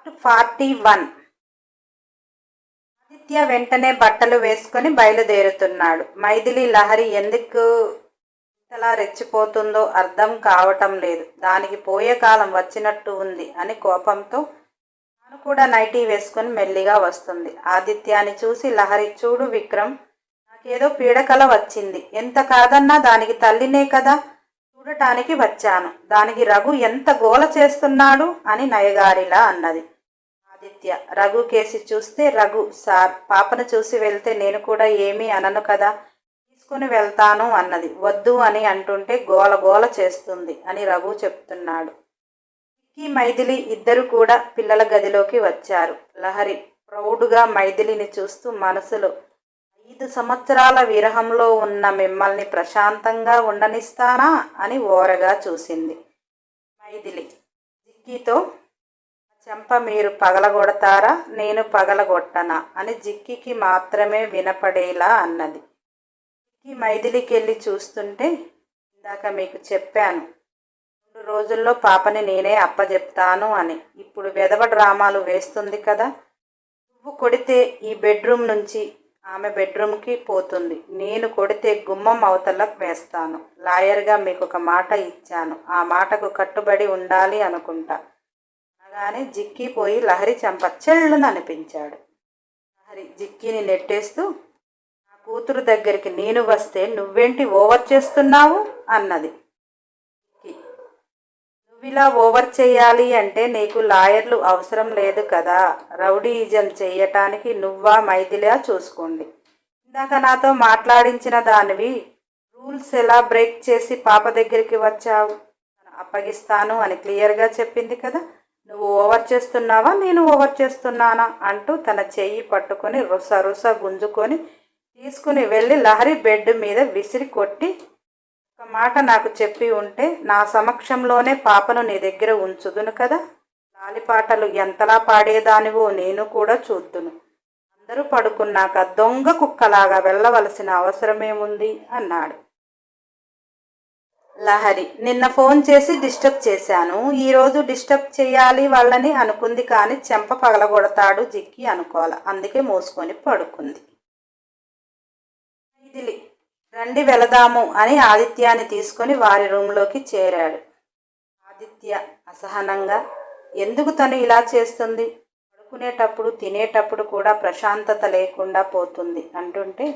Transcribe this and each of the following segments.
41. ఆదిత్య వెంటనే బట్టలు వేసుకొని బయలుదేరుతున్నాడు. మైథిలి లహరి ఎందుకు ఇంతలా రెచ్చిపోతుందో అర్థం కావటం లేదు. దానికి పోయే కాలం వచ్చినట్టు ఉంది అని కోపంతో తాను కూడా నైటీ వేసుకొని మెల్లిగా వస్తుంది. ఆదిత్యాన్ని చూసి లహరి, చూడు విక్రమ్, నాకేదో పీడకల వచ్చింది. ఎంత కాదన్నా దానికి తల్లినే కదా చూడటానికి వచ్చాను. దానికి రఘు ఎంత గోల చేస్తున్నాడు అని నయగారిలా అన్నది. ఆదిత్య రఘు కేసి చూస్తే, రఘు సార్, పాపను చూసి వెళ్తే నేను కూడా ఏమీ అనను కదా, తీసుకుని వెళ్తాను అన్నది. వద్దు అని అంటుంటే గోల గోల చేస్తుంది అని రఘు చెప్తున్నాడు. విక్కీ, మైథిలి ఇద్దరు కూడా పిల్లల గదిలోకి వచ్చారు. లహరి ప్రౌడ్గా మైథిలిని చూస్తూ మనసులో, 5 సంవత్సరాల విరహంలో ఉన్న మిమ్మల్ని ప్రశాంతంగా ఉండనిస్తానా అని ఓరగా చూసింది. మైథిలి జిక్కీతో, చెంప మీరు పగలగొడతారా, నేను పగలగొట్టనా అని జిక్కీకి మాత్రమే వినపడేలా అన్నది. జిక్కీ మైథిలికెళ్ళి చూస్తుంటే, ఇందాక మీకు చెప్పాను 2 రోజుల్లో పాపని నేనే అప్పజెప్తాను అని. ఇప్పుడు వెధవ డ్రామాలు వేస్తుంది కదా. నువ్వు కొడితే ఈ బెడ్రూమ్ నుంచి ఆమె బెడ్రూమ్కి పోతుంది. నేను కొడితే గుమ్మం అవతలకు వేస్తాను. లాయర్గా మీకు ఒక మాట ఇచ్చాను. ఆ మాటకు కట్టుబడి ఉండాలి అనుకుంటా అనగానే జిక్కీ పోయి లహరి చెంప చెళ్ళును అనిపించాడు. లహరి జిక్కీని నెట్టేస్తూ, నా కూతురు దగ్గరికి నేను వస్తే నువ్వేంటి ఓవర్ చేస్తున్నావు అన్నది. జిక్కీ, నువ్విలా ఓవర్ చేయాలి అంటే నీకు లాయర్లు అవసరం లేదు కదా. రౌడీయిజం చెయ్యటానికి నువ్వా మైథిలియా చూసుకోండి. ఇందాక నాతో మాట్లాడించిన దానివి రూల్స్ ఎలా బ్రేక్ చేసి పాప దగ్గరికి వచ్చావు? అప్పగిస్తాను అని క్లియర్గా చెప్పింది కదా. నువ్వు ఓవర్ చేస్తున్నావా, నేను ఓవర్ చేస్తున్నానా అంటూ తన చెయ్యి పట్టుకొని రుస రుస గుంజుకొని తీసుకుని వెళ్ళి లహరి బెడ్ మీద విసిరి కొట్టి, ఒక మాట నాకు చెప్పి ఉంటే నా సమక్షంలోనే పాపను నీ దగ్గర ఉంచుదును కదా. లాలిపాటలు ఎంతలా పాడేదానివో నేను కూడా చూద్దును. అందరూ పడుకున్నాక దొంగ కుక్కలాగా వెళ్ళవలసిన అవసరమేముంది అన్నాడు. లహరి, నిన్న ఫోన్ చేసి డిస్టర్బ్ చేశాను. ఈరోజు డిస్టర్బ్ చేయాలి వాళ్ళని అనుకుంది, కానీ చెంప పగలగొడతాడు జిక్కి అనుకోవాలి. అందుకే మోసుకొని పడుకుంది. మైథిలి, రండి వెళదాము అని ఆదిత్యాన్ని తీసుకొని వారి రూంలోకి చేరాడు. ఆదిత్య అసహనంగా, ఎందుకు తను ఇలా చేస్తుంది? పడుకునేటప్పుడు తినేటప్పుడు కూడా ప్రశాంతత లేకుండా పోతుంది అంటుంటే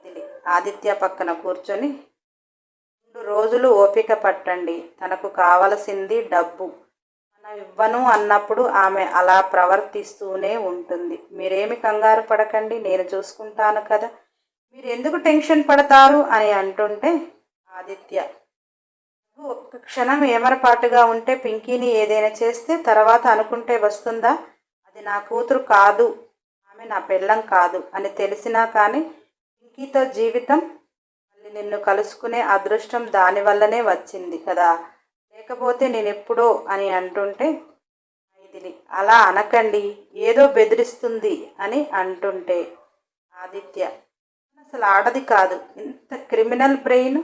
మైథిలి ఆదిత్య పక్కన కూర్చొని, 2 రోజులు ఓపిక పట్టండి. తనకు కావలసింది డబ్బు. మనం ఇవ్వను అన్నప్పుడు ఆమె అలా ప్రవర్తిస్తూనే ఉంటుంది. మీరేమి కంగారు పడకండి, నేను చూసుకుంటాను కదా. మీరు ఎందుకు టెన్షన్ పడతారు అని అంటుంటే ఆదిత్య, ఒక్క క్షణం ఏమరపాటుగా ఉంటే పింకీని ఏదైనా చేస్తే తర్వాత అనుకుంటే వస్తుందా? అది నా కూతురు కాదు, ఆమె నా పెళ్ళం కాదు అని తెలిసినా కానీ పింకీతో జీవితం, మళ్ళీ నిన్ను కలుసుకునే అదృష్టం దానివల్లనే వచ్చింది కదా, లేకపోతే నేనెప్పుడో అని అంటుంటే మైథిలి, అలా అనకండి, ఏదో బెదిరిస్తుంది అని అంటుంటే ఆదిత్య, అసలు ఆడది కాదు, ఇంత క్రిమినల్ బ్రెయిన్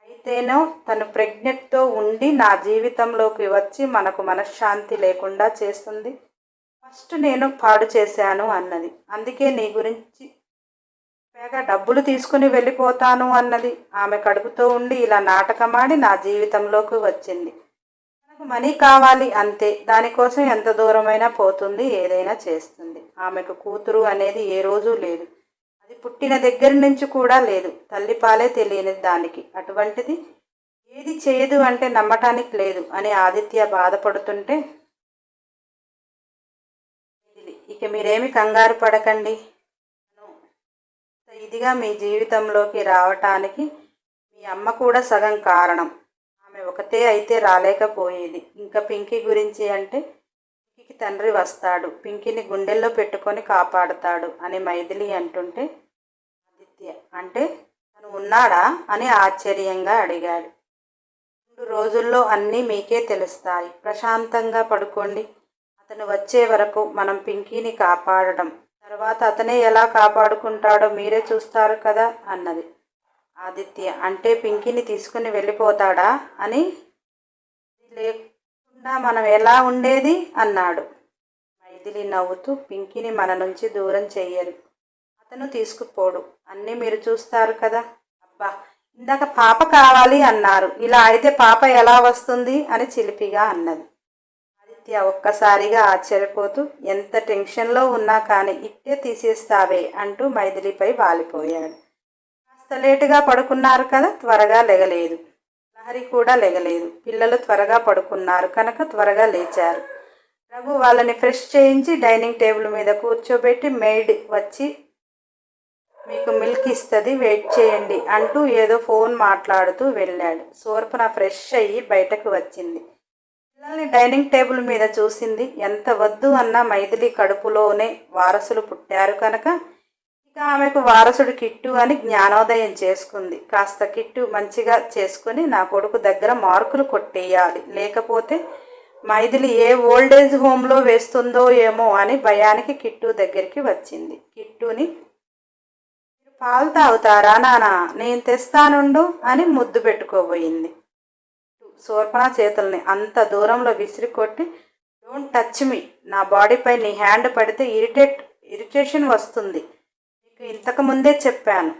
అయితేనో తను ప్రెగ్నెంట్తో ఉండి నా జీవితంలోకి వచ్చి మనకు మనశ్శాంతి లేకుండా చేస్తుంది. ఫస్ట్ నేను పాడు చేశాను అన్నది. అందుకే నీ గురించి పైగా డబ్బులు తీసుకుని వెళ్ళిపోతాను అన్నది. ఆమె కడుపుతో ఉండి ఇలా నాటకమాడి నా జీవితంలోకి వచ్చింది. నాకు మనీ కావాలి అంతే. దానికోసం ఎంత దూరమైనా పోతుంది, ఏదైనా చేస్తుంది. ఆమెకు కూతురు అనేది ఏ రోజు లేదు. అది పుట్టిన దగ్గర నుంచి కూడా లేదు. తల్లిపాలే తెలియని దానికి అటువంటిది ఏది చేయదు అంటే నమ్మటానికి లేదు అని ఆదిత్య బాధపడుతుంటే, ఇక మీరేమి కంగారు పడకండి. ఇదిగా మీ జీవితంలోకి రావటానికి మీ అమ్మ కూడా సగం కారణం. ఆమె ఒకతే అయితే రాలేకపోయేది. ఇంకా పింకీ గురించి అంటే, పింకీకి తండ్రి వస్తాడు, పింకీని గుండెల్లో పెట్టుకొని కాపాడుతాడు అని మైథిలి అంటుంటే ఆదిత్య, అంటే తను ఉన్నాడా అని ఆశ్చర్యంగా అడిగాడు. 2 రోజుల్లో అన్నీ మీకే తెలుస్తాయి. ప్రశాంతంగా పడుకోండి. అతను వచ్చే వరకు మనం పింకీని కాపాడడం, తర్వాత అతనే ఎలా కాపాడుకుంటాడో మీరే చూస్తారు కదా అన్నది. ఆదిత్య, అంటే పింకీని తీసుకుని వెళ్ళిపోతాడా అని, లేకుండా మనం ఎలా ఉండేది అన్నాడు. మైథిలి నవ్వుతూ, పింకీని మన నుంచి దూరం చెయ్యరు, అతను తీసుకుపోడు, అన్నీ మీరు చూస్తారు కదా. అబ్బా, ఇందాక పాప కావాలి అన్నారు, ఇలా అయితే పాప ఎలా వస్తుంది అని చిలిపిగా అన్నది. ఆదిత్య ఒక్కసారిగా ఆశ్చర్యపోతూ, ఎంత టెన్షన్లో ఉన్నా కానీ ఇట్టే తీసేస్తావే అంటూ మైథిలిపై వాలిపోయాడు. కాస్త లేటుగా పడుకున్నారు కదా, త్వరగా లెగలేదు. లహరి కూడా లెగలేదు. పిల్లలు త్వరగా పడుకున్నారు కనుక త్వరగా లేచారు. రఘు వాళ్ళని ఫ్రెష్ చేయించి డైనింగ్ టేబుల్ మీద కూర్చోబెట్టి, మెయిడ్ వచ్చి మీకు మిల్క్ ఇస్తుంది, వెయిట్ చేయండి అంటూ ఏదో ఫోన్ మాట్లాడుతూ వెళ్ళాడు. శూర్పణ ఫ్రెష్ అయ్యి బయటకు వచ్చింది. పిల్లల్ని డైనింగ్ టేబుల్ మీద చూసింది. ఎంత వద్దు అన్నా మైథిలి కడుపులోనే వారసులు పుట్టారు కనుక ఇక ఆమెకు వారసుడు కిట్టు అని జ్ఞానోదయం చేసుకుంది. కాస్త కిట్టు మంచిగా చేసుకుని నా కొడుకు దగ్గర మార్కులు కొట్టేయాలి, లేకపోతే మైథిలి ఏ ఓల్డేజ్ హోమ్లో వేస్తుందో ఏమో అని భయానికి కిట్టు దగ్గరికి వచ్చింది. కిట్టుని, పాలు తాగుతారా నానా, నేను తెస్తానుండు అని ముద్దు పెట్టుకోబోయింది. శూర్పణ చేతుల్ని అంత దూరంలో విసిరి కొట్టి, డోంట్ టచ్ మీ, నా బాడీపై నీ హ్యాండ్ పడితే ఇరిటేషన్ వస్తుంది, నీకు ఇంతకు ముందే చెప్పాను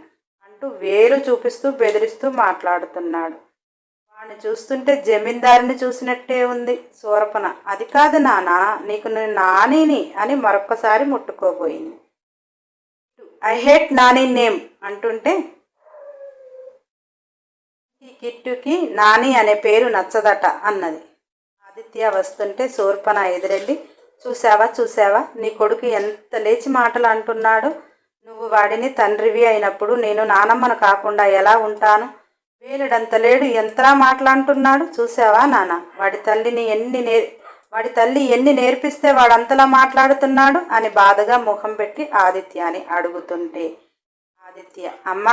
అంటూ వేలు చూపిస్తూ బెదిరిస్తూ మాట్లాడుతున్నాడు. వాడిని చూస్తుంటే జమీందారిని చూసినట్టే ఉంది. శూర్పణ, అది కాదు నానా, నీకు నేను నానిని అని మరొక్కసారి ముట్టుకోబోయింది. ఐ హేట్ నాని నేమ్ అంటుంటే, ఈ కిట్టుకి నాని అనే పేరు నచ్చదట అన్నది. ఆదిత్య వస్తుంటే శూర్పణ ఎదురెళ్ళి, చూసావా నీ కొడుకు ఎంత లేచి మాటలు అంటున్నాడు. నువ్వు వాడిని తండ్రివి అయినప్పుడు నేను నానమ్మను కాకుండా ఎలా ఉంటాను? వేలుడంత లేడు, ఎంతలా మాట్లాడుతున్నాడు చూసావా నాన్న, వాడి తల్లి ఎన్ని నేర్పిస్తే వాడంతలా మాట్లాడుతున్నాడు అని బాధగా ముఖం పెట్టి ఆదిత్యాని అడుగుతుంటే, ఆదిత్య, అమ్మ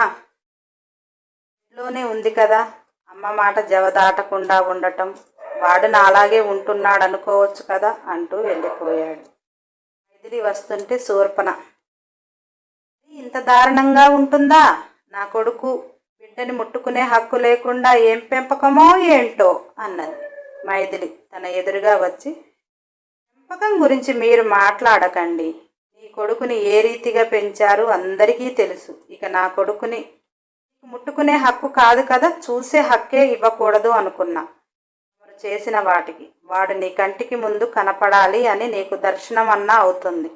ఇంట్లోనే ఉంది కదా, అమ్మ మాట జవదాటకుండా ఉండటం, వాడు నాలాగే ఉంటున్నాడు అనుకోవచ్చు కదా అంటూ వెళ్ళిపోయాడు. మైథిలి వస్తుంటే శూర్పణ, ఇంత దారుణంగా ఉంటుందా, నా కొడుకు బిడ్డని ముట్టుకునే హక్కు లేకుండా ఏం పెంపకమో ఏంటో అన్నది. మైథిలి తన ఎదురుగా వచ్చి, పెంపకం గురించి మీరు మాట్లాడకండి, నీ కొడుకుని ఏ రీతిగా పెంచారు అందరికీ తెలుసు. ఇక నా కొడుకుని ముట్టుకునే హక్కు కాదు కదా, చూసే హక్కే ఇవ్వకూడదు అనుకున్నా. వారు చేసిన వాటికి వాడు నీ కంటికి ముందు కనపడాలి అని నీకు దర్శనం అన్నా అవుతుంది.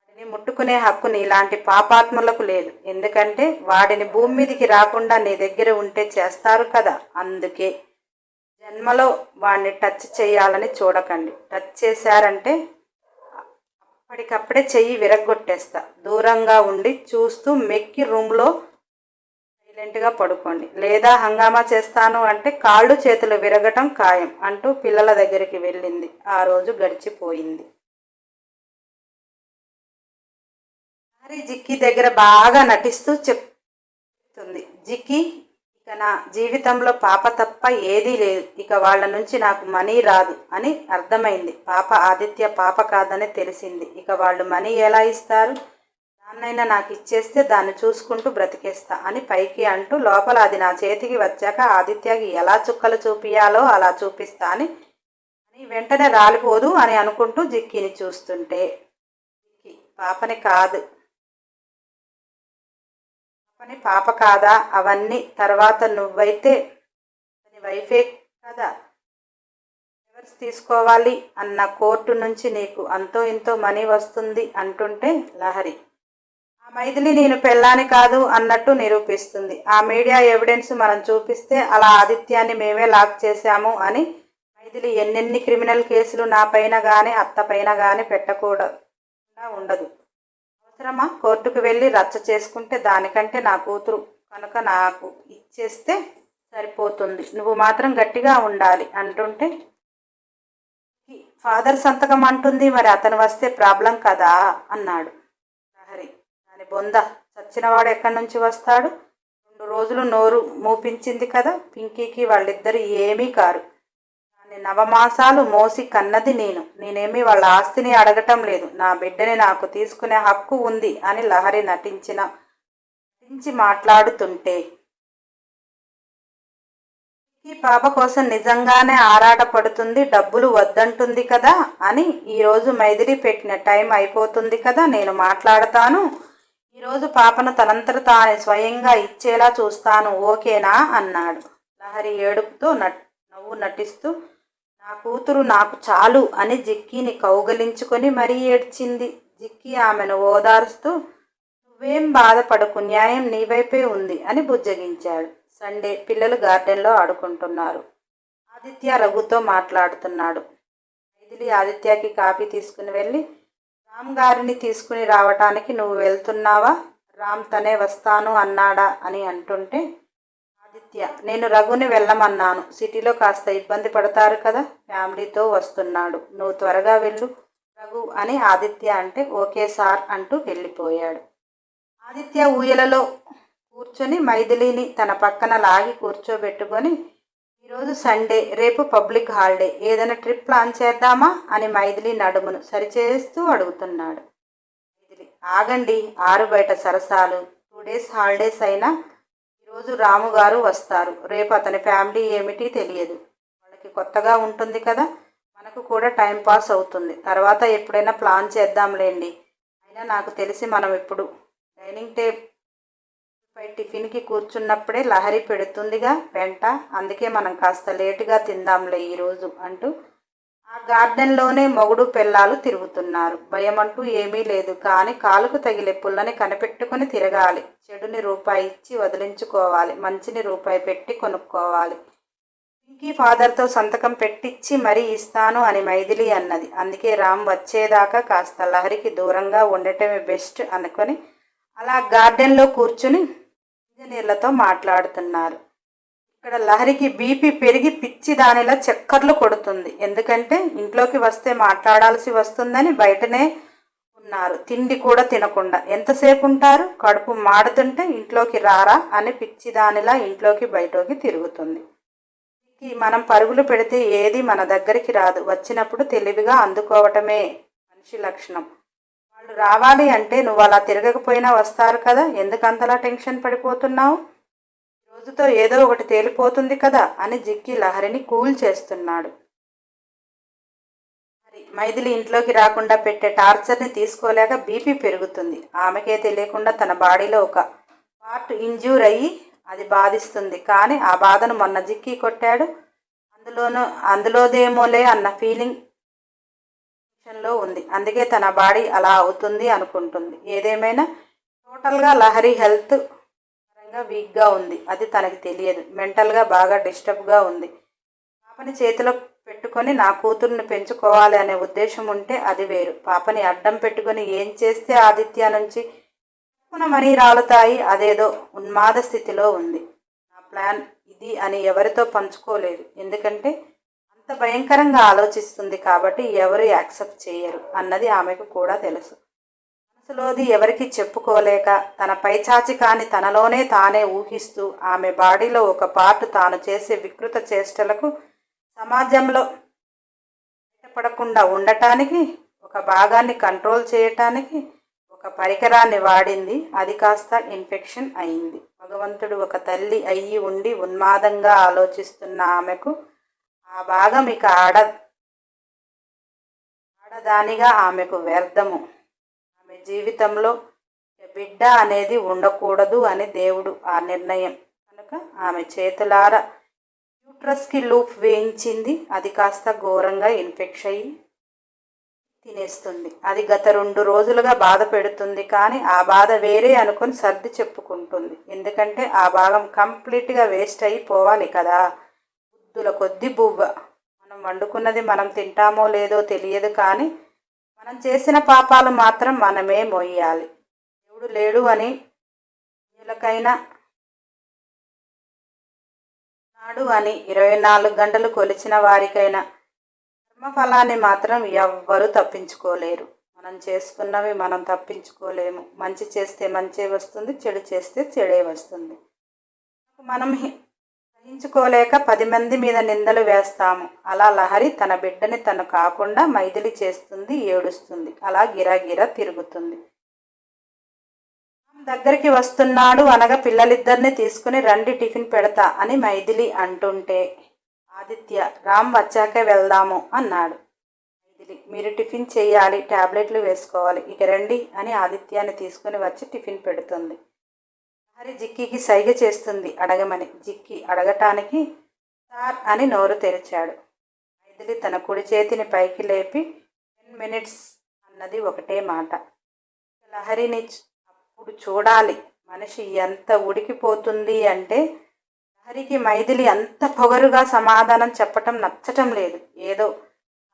వాడిని ముట్టుకునే హక్కు నీలాంటి పాపాత్ములకు లేదు, ఎందుకంటే వాడిని భూమి మీదకి రాకుండా నీ దగ్గర ఉంటే చేస్తారు కదా. అందుకే జన్మలో వాడిని టచ్ చేయాలని చూడకండి. టచ్ చేశారంటే అప్పటికప్పుడే చెయ్యి విరగ్గొట్టేస్తా. దూరంగా ఉండి చూస్తూ మెక్కి రూమ్లో సైలెంట్గా పడుకోండి, లేదా హంగామా చేస్తాను అంటే కాళ్ళు చేతులు విరగటం ఖాయం అంటూ పిల్లల దగ్గరికి వెళ్ళింది. ఆ రోజు గడిచిపోయింది. హరి జిక్కి దగ్గర బాగా నటిస్తూ చెప్తుంది, జిక్కి, ఇక నా జీవితంలో పాప తప్ప ఏదీ లేదు, ఇక వాళ్ళ నుంచి నాకు మనీ రాదు అని అర్థమైంది. పాప ఆదిత్య పాప కాదని తెలిసింది. ఇక వాళ్ళు మనీ ఎలా ఇస్తారు? దాన్నైనా నాకు ఇచ్చేస్తే దాన్ని చూసుకుంటూ బ్రతికేస్తా అని పైకి అంటూ, లోపల అది నా చేతికి వచ్చాక ఆదిత్యకి ఎలా చుక్కలు చూపియాలో అలా చూపిస్తా అని వెంటనే రాలిపోదు అని అనుకుంటూ జిక్కిని చూస్తుంటే, జిక్కి, పాపని కాదు, పాప కాదా, అవన్నీ తర్వాత, నువ్వైతే నీ వైఫే కదా, రివర్స్ తీసుకోవాలి అన్న కోర్టు నుంచి నీకు అంతో ఇంతో మనీ వస్తుంది అంటుంటే లహరి, ఆ మైథిలి నేను పెళ్ళాని కాదు అన్నట్టు నిరూపిస్తుంది. ఆ మీడియా ఎవిడెన్స్ మనం చూపిస్తే అలా ఆదిత్యాన్ని మేమే లాక్ చేశాము అని మైథిలి ఎన్నెన్ని క్రిమినల్ కేసులు నా పైన కానీ అత్త పైన కానీ పెట్టకుండా ఉండదు. అవసరమా కోర్టుకు వెళ్ళి రచ్చ చేసుకుంటే? దానికంటే నా కూతురు కనుక నాకు ఇచ్చేస్తే సరిపోతుంది, నువ్వు మాత్రం గట్టిగా ఉండాలి అంటుంటే, ఫాదర్ సంతకం అంటుంది, మరి అతను వస్తే ప్రాబ్లం కదా అన్నాడు లహరి. దాని బొంద, చచ్చినవాడు ఎక్కడి నుంచి వస్తాడు? 2 రోజులు నోరు మూపించింది కదా. పింకీకి వాళ్ళిద్దరు ఏమీ కారు, దాన్ని 9 మాసాలు మోసి కన్నది నేనేమీ వాళ్ళ ఆస్తిని అడగటం లేదు, నా బిడ్డని నాకు తీసుకునే హక్కు ఉంది అని లహరి నటించి మాట్లాడుతుంటే, ఈ పాప కోసం నిజంగానే ఆరాటపడుతుంది, డబ్బులు వద్దంటుంది కదా అని. ఈరోజు మైథిలి పెట్టిన టైం అయిపోతుంది కదా, నేను మాట్లాడతాను. ఈరోజు పాపను తనంతట తానే స్వయంగా ఇచ్చేలా చూస్తాను, ఓకేనా అన్నాడు. లహరి ఏడుపుతో నవ్వు నటిస్తూ నా కూతురు నాకు చాలు అని జిక్కీని కౌగలించుకొని మరీ ఏడ్చింది. జిక్కీ ఆమెను ఓదారుస్తూ నువ్వేం బాధపడకు, న్యాయం నీ వైపే ఉంది అని బుజ్జగించాడు. సండే పిల్లలు గార్డెన్లో ఆడుకుంటున్నారు. ఆదిత్య రఘుతో మాట్లాడుతున్నాడు. మైథిలి ఆదిత్యకి కాఫీ తీసుకుని వెళ్ళి రామ్ గారిని తీసుకుని రావటానికి నువ్వు వెళ్తున్నావా, రామ్ తనే వస్తాను అన్నాడా అని అంటుంటే ఆదిత్య నేను రఘుని వెళ్ళమన్నాను, సిటీలో కాస్త ఇబ్బంది పడతారు కదా, ఫ్యామిలీతో వస్తున్నాడు, నువ్వు త్వరగా వెళ్ళు రఘు అని ఆదిత్య అంటే ఓకే సార్ అంటూ వెళ్ళిపోయాడు. ఆదిత్య ఊయలలో కూర్చొని మైథిలిని తన పక్కన లాగి కూర్చోబెట్టుకొని ఈరోజు సండే, రేపు పబ్లిక్ హాలిడే, ఏదైనా ట్రిప్ ప్లాన్ చేద్దామా అని మైథిలి నడుమును సరిచేస్తూ అడుగుతున్నాడు. మైథిలి ఆగండి, ఆరు బయట సరసాలు, 2 days హాలిడేస్ అయినా ఈరోజు రాము గారు వస్తారు, రేపు అతని ఫ్యామిలీ ఏమిటి తెలియదు, వాళ్ళకి కొత్తగా ఉంటుంది కదా, మనకు కూడా టైం పాస్ అవుతుంది, తర్వాత ఎప్పుడైనా ప్లాన్ చేద్దాంలేండి. అయినా నాకు తెలిసి మనం ఇప్పుడు డైనింగ్ టేబుల్ పై టిఫిన్కి కూర్చున్నప్పుడే లహరి పెడుతుందిగా వెంట, అందుకే మనం కాస్త లేటుగా తిందాంలే ఈరోజు అంటూ ఆ గార్డెన్లోనే మొగుడు పెళ్ళాలు తిరుగుతున్నారు. భయం అంటూ ఏమీ లేదు, కానీ కాలుకు తగిలే పుల్లని కనిపెట్టుకుని తిరగాలి. చెడుని రూపాయి ఇచ్చి వదిలించుకోవాలి, మంచిని రూపాయి పెట్టి కొనుక్కోవాలి. పింకీ ఫాదర్తో సంతకం పెట్టించి మరీ ఇస్తాను అని మైథిలి అన్నది. అందుకే రామ్ వచ్చేదాకా కాస్త లహరికి దూరంగా ఉండటమే బెస్ట్ అనుకొని అలా గార్డెన్లో కూర్చుని ఇంజనీర్లతో మాట్లాడుతున్నారు. ఇక్కడ లహరికి బీపీ పెరిగి పిచ్చి దానిలా చక్కర్లు కొడుతుంది. ఎందుకంటే ఇంట్లోకి వస్తే మాట్లాడాల్సి వస్తుందని బయటనే ఉన్నారు. తిండి కూడా తినకుండా ఎంతసేపు ఉంటారు, కడుపు మాడుతుంటే ఇంట్లోకి రారా అని పిచ్చి దానిలా ఇంట్లోకి బయటకి తిరుగుతుంది. మనం పరుగులు పెడితే ఏది మన దగ్గరికి రాదు, వచ్చినప్పుడు తెలివిగా అందుకోవటమే మనిషి లక్షణం. వాళ్ళు రావాలి అంటే నువ్వు అలా తిరగకపోయినా వస్తారు కదా, ఎందుకంతలా టెన్షన్ పడిపోతున్నావు, రోజుతో ఏదో ఒకటి తేలిపోతుంది కదా అని జిక్కి లహరిని కూల్ చేస్తున్నాడు. మరి మైథిలి ఇంట్లోకి రాకుండా పెట్టే టార్చర్ని తీసుకోలేక బీపీ పెరుగుతుంది. ఆమెకే తెలియకుండా తన బాడీలో ఒక పార్ట్ ఇంజ్యూర్ అయ్యి అది బాధిస్తుంది. కానీ ఆ బాధను మొన్న జిక్కి కొట్టాడు, అందులోదేమోలే అన్న ఫీలింగ్ లో ఉంది. అందుకే తన బాడీ అలా అవుతుంది అనుకుంటుంది. ఏదేమైనా టోటల్గా లహరి హెల్త్ పరంగా వీక్గా ఉంది, అది తనకి తెలియదు. మెంటల్గా బాగా డిస్టర్బ్గా ఉంది. పాపని చేతిలో పెట్టుకొని నా కూతుర్ని పెంచుకోవాలి అనే ఉద్దేశం ఉంటే అది వేరు. పాపని అడ్డం పెట్టుకొని ఏం చేస్తే ఆదిత్య నుంచి మరీ రాలుతాయి, అదేదో ఉన్మాద స్థితిలో ఉంది. నా ప్లాన్ ఇది అని ఎవరితో పంచుకోలేదు, ఎందుకంటే అంత భయంకరంగా ఆలోచిస్తుంది కాబట్టి ఎవరు యాక్సెప్ట్ చేయరు అన్నది ఆమెకు కూడా తెలుసు. మనసులోది ఎవరికి చెప్పుకోలేక తన పైచాచి కాని తనలోనే తానే ఊహిస్తూ ఆమె బాడీలో ఒక పార్ట్ తాను చేసే వికృత చేష్టలకు సమాజంలో బయటపడకుండా ఉండటానికి, ఒక భాగాన్ని కంట్రోల్ చేయటానికి ఒక పరికరాన్ని వాడింది. అది కాస్త ఇన్ఫెక్షన్ అయింది. భగవంతుడు ఒక తల్లి అయ్యి ఉండి ఉన్మాదంగా ఆలోచిస్తున్న ఆమెకు ఆ భాగం ఇక ఆడదానిగా ఆమెకు వ్యర్థము. ఆమె జీవితంలో బిడ్డ అనేది ఉండకూడదు అని దేవుడు ఆ నిర్ణయం కనుక ఆమె చేతులారా యూట్రస్కి లూప్ వేయించింది. అది కాస్త ఘోరంగా ఇన్ఫెక్షన్ అయ్యి తినేస్తుంది. అది గత 2 రోజులుగా బాధ పెడుతుంది, కానీ ఆ బాధ వేరే అనుకొని సర్ది చెప్పుకుంటుంది. ఎందుకంటే ఆ భాగం కంప్లీట్గా వేస్ట్ అయిపోవాలి కదా. బుద్ధుల కొద్ది బువ్వ. మనం వండుకున్నది మనం తింటామో లేదో తెలియదు, కానీ మనం చేసిన పాపాలు మాత్రం మనమే మోయాలి. దేవుడు లేడు అని వీళ్ళకైనా నాడు అని 24 గంటలు కొలిచిన వారికైనా కర్మఫలాన్ని మాత్రం ఎవ్వరూ తప్పించుకోలేరు. మనం చేసుకున్నవి మనం తప్పించుకోలేము. మంచి చేస్తే మంచే వస్తుంది, చెడు చేస్తే చెడే వస్తుంది. మనం సహించుకోలేక 10 మంది మీద నిందలు వేస్తాము. అలా లహరి తన బిడ్డని తను కాకుండా మైథిలి చేస్తుంది, ఏడుస్తుంది. అలా గిరాగిరా తిరుగుతుంది. దగ్గరికి వస్తున్నాడు అనగా పిల్లలిద్దరిని తీసుకుని రండి టిఫిన్ పెడతా అని మైథిలి అంటుంటే ఆదిత్య రామ్ వచ్చాకే వెళ్దాము అన్నాడు. మైథిలి మీరు టిఫిన్ చేయాలి, టాబ్లెట్లు వేసుకోవాలి, ఇక రండి అని ఆదిత్యాన్ని తీసుకుని వచ్చి టిఫిన్ పెడుతుంది. హరి జిక్కికి సైగ చేస్తుంది అడగమని. జిక్కి అడగటానికి సార్ అని నోరు తెరిచాడు. మైథిలి తన కుడి చేతిని పైకి లేపి 10 minutes అన్నది ఒకటే మాట. లహరిని అప్పుడు చూడాలి మనిషి ఎంత ఉడికిపోతుంది అంటే లహరికి మైథిలి అంత పొగరుగా సమాధానం చెప్పటం నచ్చటం లేదు. ఏదో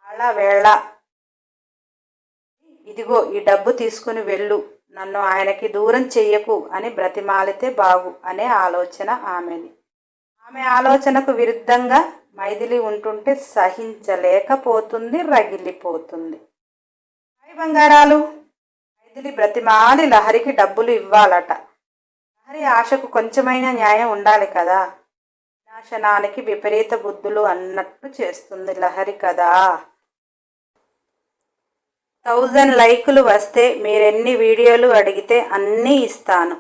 అలా వేళ ఇదిగో ఈ డబ్బు తీసుకుని వెళ్ళు, నన్ను ఆయనకి దూరం చెయ్యకు అని బ్రతిమాలితే బాగు అనే ఆలోచన ఆమెది. ఆమె ఆలోచనకు విరుద్ధంగా మైథిలి ఉంటుంటే సహించలేకపోతుంది, రగిలిపోతుంది. హాయ్ బంగారాలు. మైథిలి బ్రతిమాలి లహరికి డబ్బులు ఇవ్వాలట. లహరి ఆశకు కొంచెమైనా న్యాయం ఉండాలి కదా. వినాశనానికి విపరీత బుద్ధులు అన్నట్టు చేస్తుంది లహరి కదా. 1000 లైకులు వస్తే మీరెన్ని వీడియోలు అడిగితే అన్నీ ఇస్తాను.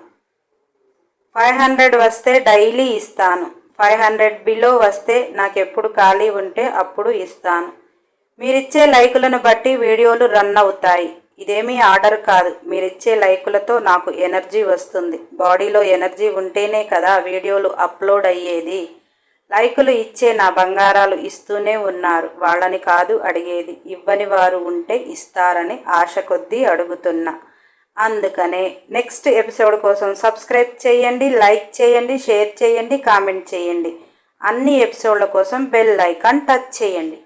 500 వస్తే డైలీ ఇస్తాను. 500 బిలో వస్తే నాకెప్పుడు ఖాళీ ఉంటే అప్పుడు ఇస్తాను. మీరిచ్చే లైకులను బట్టి వీడియోలు రన్ అవుతాయి. ఇదేమీ ఆర్డర్ కాదు. మీరిచ్చే లైకులతో నాకు ఎనర్జీ వస్తుంది. బాడీలో ఎనర్జీ ఉంటేనే కదా వీడియోలు అప్లోడ్ అయ్యేది. లైకులు ఇచ్చే నా బంగారాలు ఇస్తూనే ఉన్నారు. వాళ్ళని కాదు అడిగేది, ఇవ్వని వారు ఉంటే ఇస్తారని ఆశ కొద్దీ అడుగుతున్నా. అందుకనే నెక్స్ట్ ఎపిసోడ్ కోసం సబ్స్క్రైబ్ చేయండి, లైక్ చేయండి, షేర్ చేయండి, కామెంట్ చేయండి. అన్ని ఎపిసోడ్ల కోసం బెల్ ఐకాన్ టచ్ చేయండి.